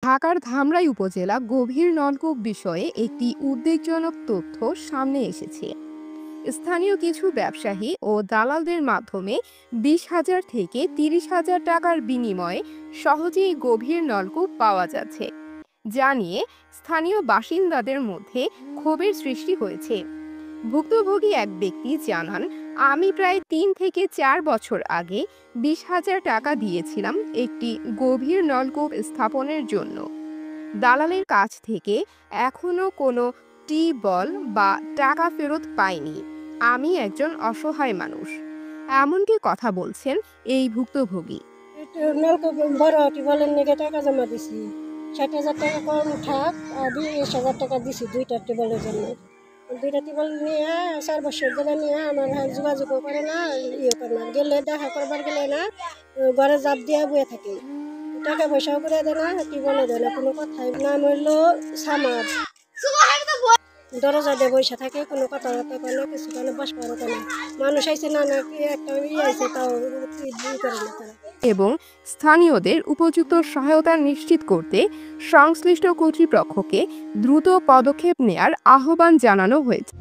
ঢাকার ধামরাই উপজেলা গভীর নলকূপ বিষয়ে একটি উদ্বেগজনক তথ্য সামনে এসেছে। স্থানীয় কিছু ব্যবসায়ী ও দালালদের মাধ্যমে 20,000 থেকে 30,000 টাকার বিনিময়ে সহজেই গভীর নলকূপ পাওয়া যাচ্ছে, যা নিয়ে স্থানীয় বাসিন্দাদের মধ্যে ক্ষোভের সৃষ্টি হয়েছে। ভুক্তভোগী এক ব্যক্তি জানান, আমি প্রায় 3 থেকে 4 বছর আগে 20,000 টাকা দিয়েছিলাম একটি গভীর নলকূপ স্থাপনের জন্য। দালালের কাছ থেকে এখনো কোনো টিবল বা টাকা ফেরত পাইনি। আমি একজন অসহায় মানুষ, এমনকি কথা বলছেন এই ভুক্তভোগী। নলকূপ বড় টিউবওয়েলের নিকে টাকা জমা দিছি, 60,000 টাকা কম থাক আর 20,000 টাকা দিছি দুইটা টিউবওয়েলের জন্য। দুইটা টিউবওয়েল নিয়ে 4 বছর ধরে নিয়ে আমার যোগাযোগও করে না, ইয়ে করে না, গেলে দেখা করবার গেলে না, ঘরে জাপ দিয়ে বয়ে থাকে, টাকা পয়সাও করে দেয় না, টিউবওয়েলও দেয় না, কোনো কথাই। নাম হইলো সামাদ। দরজা দিয়ে বসে থাকে, কোনো কথাবার্তা করে না, কিছু করে বসবার করে না। মানুষ আইসে না না কি একটা ইয়ে আইসে তাও করে না তারা। এবং স্থানীয়দের উপযুক্ত সহায়তা নিশ্চিত করতে সংশ্লিষ্ট কর্তৃপক্ষকে দ্রুত পদক্ষেপ নেয়ার আহ্বান জানানো হয়েছে।